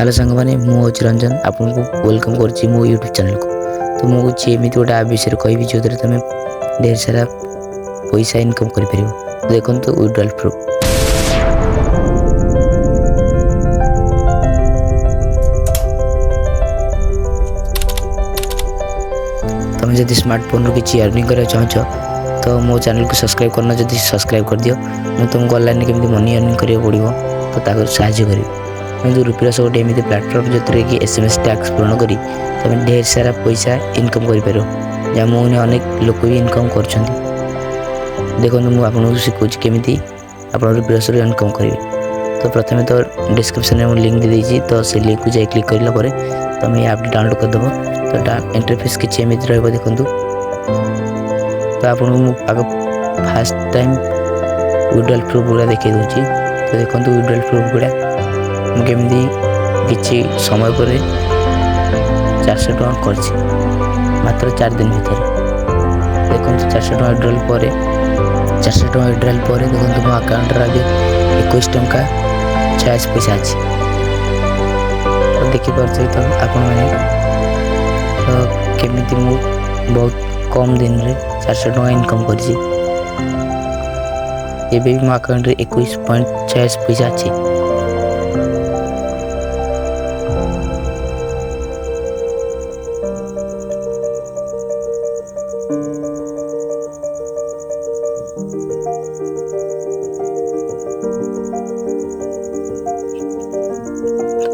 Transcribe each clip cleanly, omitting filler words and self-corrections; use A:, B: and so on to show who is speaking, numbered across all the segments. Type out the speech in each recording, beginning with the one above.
A: Hello सांग मैंने मुझे रंजन आपन को वेलकम कर मो यूट्यूब चैनल को। तो मुझे एमती गोटे आप विषय कहि जो तुम ढेर सारा पैसा इनकम कर देखो तो विड्रॉल प्रूफ। तुम जब स्मार्टफोन रू किसी अर्निंग कर चाहो तो मो चैनल को सब्सक्राइब करना, जब सब्सक्राइब कर दियो मुझे तुमको ऑनलाइन केमी मनी अर्निंग करा पड़ो तो ताक साहाଯ୍य करी। किंतु रुपीरस गोटे एमती प्लाटफर्म जो कि एसएमएस टैक्स पूरण करी तुम ढेर सारा पैसा इनकम कर जहाँ मुझे अनेक लोक भी इनकम कर। देखो मुझे आपको शिखा केमी आप रुपीरस इनकम करेंगे। तो प्रथम तो डिस्क्रिप्शन में लिंक दे देती, तो से लिंक को जाए क्लिक करापर तुम ये ऐप डाउनलोड करदेव। तो इंटरफेस किसी एमती देखो। तो आपको फास्ट टाइम विड्रॉल प्रूफ गुड़ा देखी दूसरी। तो देखो विड्रॉल प्रूफ गुड़ा मुझे किसी समय पर 400 टଙ୍କା कर मात्र 4 दिन भर। देखो 400 टଙ୍କା विड्रॉल पर 400 टଙ୍କା विड्रॉल पर देखो मो अकाउंट आज 21 टଙ୍କା 86 पैसा अच्छी। तो देखिपे तो आपण मैंने तो केमी मु बहुत कम दिन रे 400 टଙ୍କା इनकम कर। मो अकाउंट 21.86 पैसा अच्छी।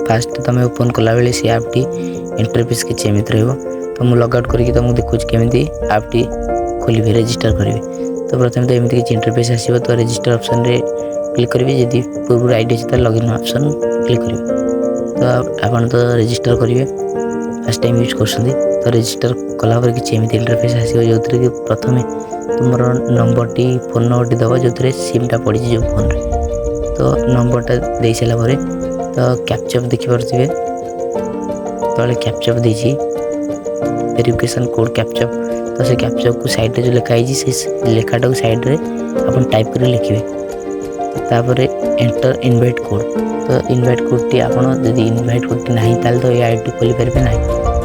A: फास्ट तुम ओपन कला बेले से ऐप टी इंटरफेस किसी एमती रही। तो मुझे लगआउट करके तुमको देखुच केमी ऐप टी खोलिए रजिस्टर करेंगे। तो प्रथम तो एमती किसी इंटरफेस आसो तो रजिस्टर ऑप्शन रे क्लिक करेंगे। जदि पूर्व आईडी अच्छे तो लॉगिन ऑप्शन क्लिक करेंगे। तो आप तो रजिस्टर करेंगे फर्स्ट टाइम यूज कर। तो रजिस्टर कलापर किसी एमती इंटरफेस आसो जो कि प्रथम तुम number T phone number T दब जो सिमटा पड़ी जो फोन रे। तो नंबरटा दे सारापर तो कैप्चर देखिपे तले कैप्चर देसी वेरिफिकेशन कोड कैप्चर। तो से कैप्चर को साइड जो लिखाई से लेखाटा को साइड रे अपन टाइप कर लिखे। तापर एंटर इनवाइट कोड। तो इनवाइट कोड टी आपन यदि इनवाइट कोड ना ताल तो ये आईडी खोली पारे ना।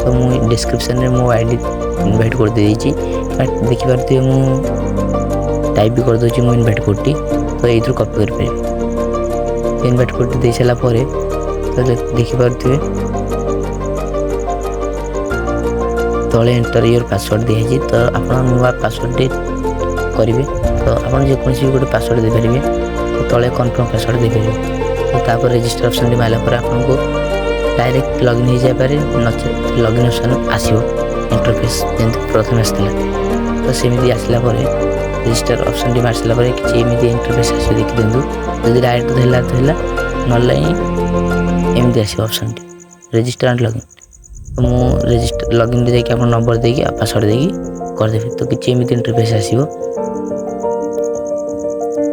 A: तो मुझे डिस्क्रिप्शन में मो आईडी इनवाइट कोड दे देती देखिपे मु टाइप भी कर दूसरी मो इनवाइट कोड टी। तो ये कॉपी कर पारे इनवाइट कोड दे सारा तो देखिपे तले एंटर योर पासवर्ड दिखाई। तो आप नुआ पासवर्ड करेंगे। तो आप जो गोटे पासवर्ड दे पारे तो तले कन्फर्म पासवर्ड दे पारे। तो तापर रजिस्टर ऑप्शन टी मारला पर आपको डायरेक्ट लॉगिन हो जाए पारे नचे लॉगिन ऑप्शन आसो इंटरफेस जमी प्रथम आसाला। तो सेमती आसला रजिस्टर ऑप्शन टी मार सारा किसी एमती इंटरफेस आसो देखी दिंतु। जब डायरेक्ट देला तो ना एमती आसो option T register and login. तो मुझे रजिस्टर लॉगिन रे जाकि नंबर देकी पासवर्ड देकी करदेवी। तो किसी एमती इंटरफेस आसो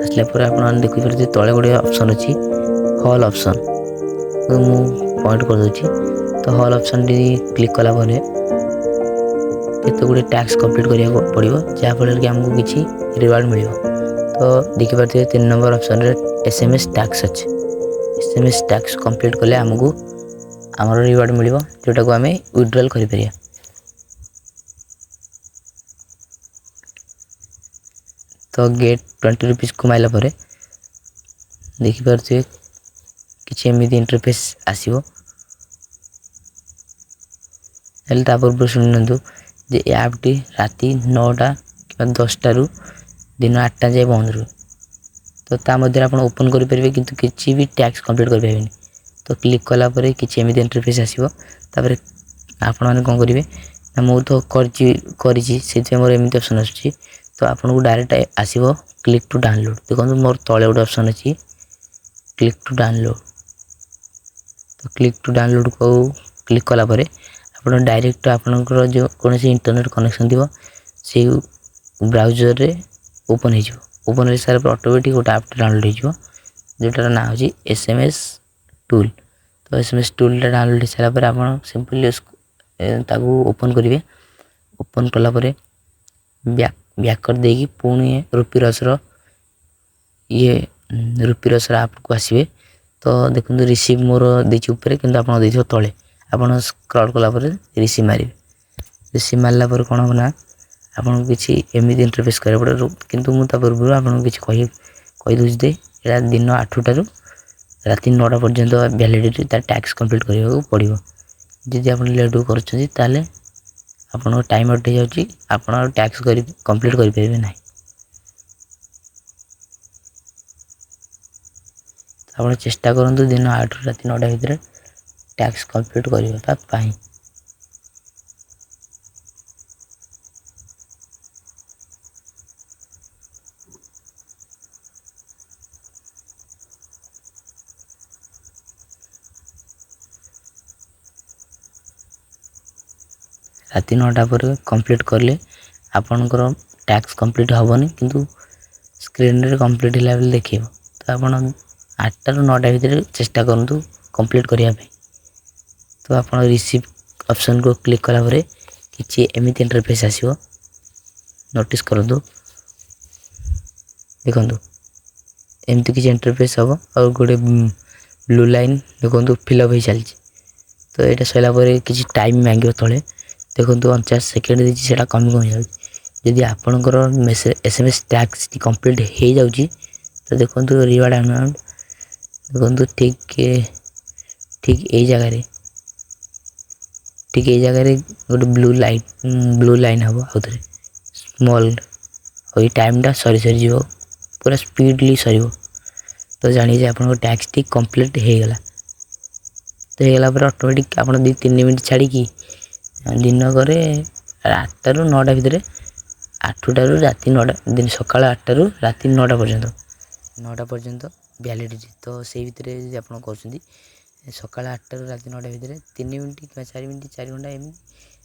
A: आसला आप देखिए तले गोटे ऑप्शन अच्छी हॉल ऑप्शन। तो मुझे पॉइंट कर दूसरी। तो हॉल ऑप्शन टी क्लिक कलापर केत गुड़े टैक्स कंप्लीट करा पड़ो जहाँफल कि आमको किसी रिवार्ड मिल। तो देखिपे 3 नंबर ऑप्शन रे एसएमएस टैक्स अच्छे। एसएमएस टैक्स कंप्लीट कले आमको आमर रिवार्ड मिल जोटा को आम विड्रॉल कर। तो गेट 20 रुपीज को माइला पर देखिपे किसी एमती इंटरफेस आसो। तापूर्व शुणु जे ऐप टी राति 9टा कि 10टा रु दिन 8टा जाए बंद रुहे। तो ता मध्य आप ओपन करेंगे किंतु किसी भी टैक्स कंप्लीट कर पारे। तो क्लिक कलापर किसी एमती इंटरफेस आसो। तापर आपण मैंने कौन करेंगे ना मुझे तो कर मोर एमती ऑप्शन आसूँ। तो आपको डायरेक्ट आसो क्लिक टू डाउनलोड। देखो मोर तले गोटे ऑप्शन अच्छी क्लिक टू डाउनलोड। तो क्लिक टू डाउनलोड को क्लिक कलापर आप डायरेक्ट आपनकर जो कौन इंटरनेट कनेक्शन थी से ब्राउजर रे ओपन हो ओपन हो सारा ऑटोमेटिक गोटे ऐप डाउनलोड हो जोटार ना हो एसएमएस टूल। तो एसएमएस टूल डाउनलोड हो सारापर आप सिंपली ओपन करेंगे। ओपन कलापर बैक कर देगी पुणी रुपीरस ये रुपीरस ऐप को आसवे। तो देखो रिसीव मोर देती ऊपर कि आप देखिए तले आप स्क्रॉल कलापर रिसीव मारे रिसीव मारला कौन हम ना आपको किसी एमती इंटरफेस करा पड़े किंतु मुझे पूर्व आपको कहीदे दे यहाँ दिन 8टारू राति 9टा पर्यंत वैलिडिटी तार टैक्स कंप्लीट करने पड़ो जदि आप लेट कर आपन टाइम अटे जाऊँगी आप टैक्स कंप्लीट करेंगे ना आप चेष्टा करूँ दिन 8 राति 9टा भितर टैक्स कंप्लीट करने राति 9टा पर कंप्लीट कले आपणकर टैक्स कंप्लीट हेनी किंतु स्क्रीन रे कंप्लीट है देखिए तो आप 8टारू 9टा भितर चेष्टा करूँ कंप्लीट करने तो आप रिसीव ऑप्शन को क्लिक कला कि एमती इंटरफेस आसो नोटिस करूँ देखो एमती किसी इंटरफेस हम और गोटे ब्लू लाइन देखो फिलअप हो चलती तो यहाँ सरला किसी टाइम मांगे तले देखो 49 सेकेंड देती से कमी कमी जाऊँ जदि आपणकर SMS टैक्स कंप्लीट हो जाऊँगी तो देखो रिवार्ड अमाउंट देखो ठीक यही जगह गोटे ब्लू लाइन हम आउ थे स्मॉल और ये टाइमटा सरी सरी जीव पूरा स्पीडली सर तो जानिए आप टैक्स टी कंप्लीट हो गला तो होगा पर ऑटोमेटिक आप 2-3 मिनट छाड़ी दिन करे 8टारू 9टा भितर 8टारू राति 9टा दिन सकाल 8टारू राति 9टा पर्यंत वैलिडिटी तो से भितर आप कर सकाल 8टारू राति 9टा भितर 3 मिनट कि 4 मिनट 4 घंटा एम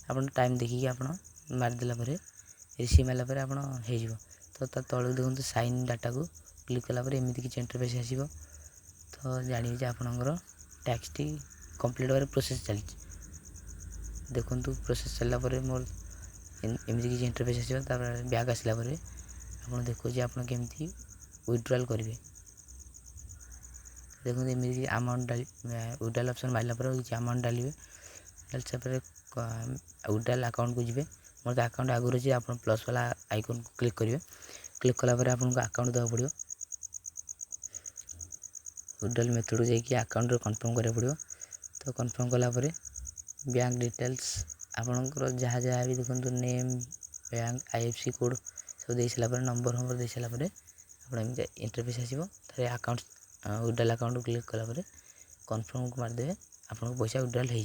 A: आप टाइम देखिए आप मारदेला रिसीव मारला आप तो तलू देखो साइन डाटा को क्लिक कलापर एमती किसी इंटरफेस आसो तो जानिए आपणकर टैक्स टी कंप्लीट होकर प्रोसेस चलती देखो प्रोसेस चलला मोर एमती किसी इंटरफेस आसो बैक आसला आप देखो आप केमती विड्रॉल करेंगे देखो एमती अमाउंट डाल विड्रॉल ऑप्शन मारला किसी अमाउंट डालिए विड्रॉल अकाउंट को जी मोर तो अकाउंट आगुरी अच्छे आप प्लस वाला आइकन को क्लिक करेंगे क्लिक कलापर आपको अकाउंट देवा पड़ो विड्रॉल मेथड को जाकि अकाउंट कन्फर्म करा पड़ो तो कन्फर्म कलापर बैंक डिटेल्स आपणकर जहाँ जहाँ भी देखो नेम बैंक IFC कोड सब दे सारापर नंबर दे सारापर आप इंटरफेस आसो अकाउंट विड्रॉल अकाउंट को क्लिक कलापर कन्फर्म को मारदे आपको पैसा विड्रॉल हो